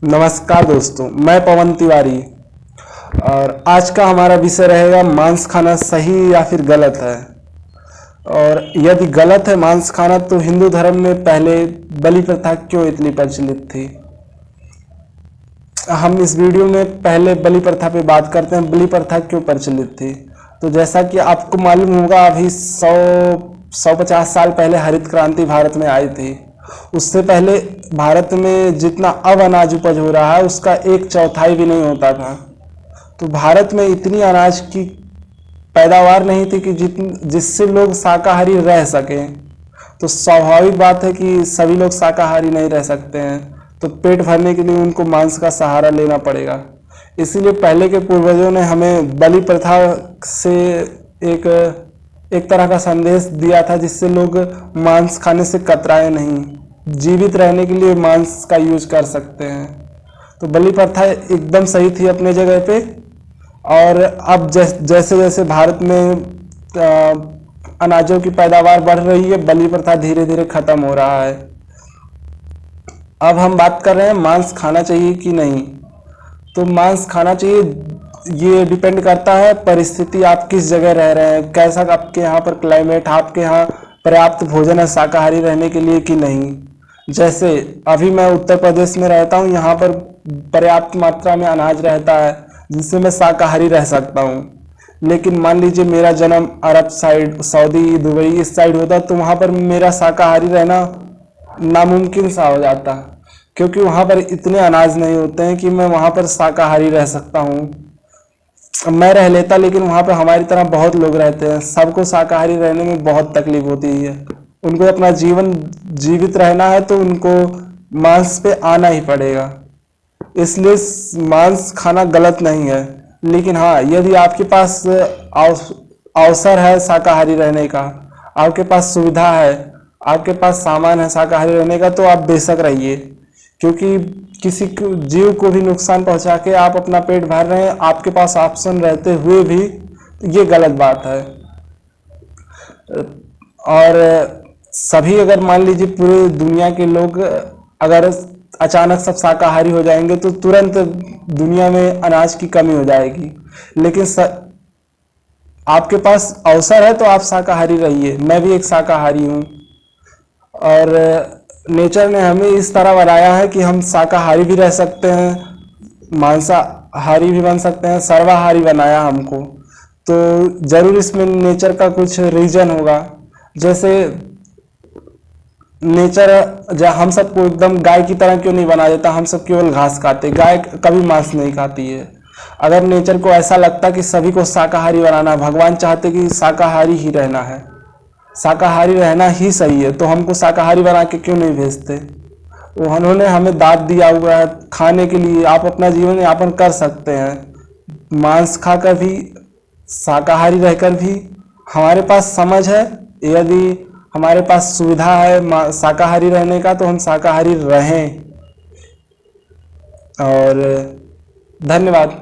नमस्कार दोस्तों, मैं पवन तिवारी और आज का हमारा विषय रहेगा मांस खाना सही या फिर गलत है। और यदि गलत है मांस खाना तो हिंदू धर्म में पहले बलि प्रथा क्यों इतनी प्रचलित थी। हम इस वीडियो में पहले बलि प्रथा पे बात करते हैं, बलि प्रथा क्यों प्रचलित थी। तो जैसा कि आपको मालूम होगा, अभी 150 साल पहले हरित क्रांति भारत में आई थी। उससे पहले भारत में जितना अब अनाज उपज हो रहा है उसका 1/4 भी नहीं होता था। तो भारत में इतनी अनाज की पैदावार नहीं थी कि जिससे लोग शाकाहारी रह सकें। तो स्वाभाविक बात है कि सभी लोग शाकाहारी नहीं रह सकते हैं, तो पेट भरने के लिए उनको मांस का सहारा लेना पड़ेगा। इसीलिए पहले के पूर्वजों ने हमें बलि प्रथा से एक एक तरह का संदेश दिया था, जिससे लोग मांस खाने से कतराए नहीं, जीवित रहने के लिए मांस का यूज कर सकते हैं। तो बलि प्रथा एकदम सही थी अपने जगह पे। और अब जैसे जैसे भारत में अनाजों की पैदावार बढ़ रही है, बलि प्रथा धीरे धीरे खत्म हो रहा है। अब हम बात कर रहे हैं मांस खाना चाहिए कि नहीं। तो मांस खाना चाहिए, ये डिपेंड करता है परिस्थिति, आप किस जगह रह रहे हैं, कैसा आपके यहाँ पर क्लाइमेट, आपके यहाँ पर्याप्त भोजन है शाकाहारी रहने के लिए कि नहीं। जैसे अभी मैं उत्तर प्रदेश में रहता हूँ, यहाँ पर पर्याप्त मात्रा में अनाज रहता है जिससे मैं शाकाहारी रह सकता हूँ। लेकिन मान लीजिए मेरा जन्म अरब साइड, सऊदी, दुबई इस साइड होता तो वहाँ पर मेरा शाकाहारी रहना नामुमकिन सा हो जाता, क्योंकि वहाँ पर इतने अनाज नहीं होते हैं कि मैं वहाँ पर शाकाहारी रह सकता हूँ। मैं रह लेता, लेकिन वहाँ पर हमारी तरह बहुत लोग रहते हैं, सबको शाकाहारी रहने में बहुत तकलीफ होती है। उनको अपना जीवन जीवित रहना है तो उनको मांस पे आना ही पड़ेगा। इसलिए मांस खाना गलत नहीं है, लेकिन हाँ, यदि आपके पास अवसर है शाकाहारी रहने का, आपके पास सुविधा है, आपके पास सामान है शाकाहारी रहने का, तो आप बेशक रहिए। क्योंकि किसी जीव को भी नुकसान पहुंचा के आप अपना पेट भर रहे हैं, आपके पास ऑप्शन रहते हुए भी, ये गलत बात है। और सभी, अगर मान लीजिए पूरे दुनिया के लोग अगर अचानक सब शाकाहारी हो जाएंगे तो तुरंत दुनिया में अनाज की कमी हो जाएगी। लेकिन आपके पास अवसर है तो आप शाकाहारी रहिए। मैं भी एक शाकाहारी हूँ और नेचर ने हमें इस तरह बनाया है कि हम शाकाहारी भी रह सकते हैं, मांसाहारी भी बन सकते हैं, सर्वाहारी बनाया हमको। तो जरूर इसमें नेचर का कुछ रीजन होगा। जैसे नेचर हम सबको एकदम गाय की तरह क्यों नहीं बना देता, हम सब केवल घास खाते, गाय कभी मांस नहीं खाती है। अगर नेचर को ऐसा लगता कि सभी को शाकाहारी बनाना, भगवान चाहते कि शाकाहारी ही रहना है, शाकाहारी रहना ही सही है, तो हमको शाकाहारी बना के क्यों नहीं भेजते। उन्होंने हमें दाद दिया हुआ है खाने के लिए, आप अपना जीवन यापन कर सकते हैं मांस खाकर भी, शाकाहारी रहकर भी। हमारे पास समझ है, यदि हमारे पास सुविधा है शाकाहारी रहने का, तो हम शाकाहारी रहें। और धन्यवाद।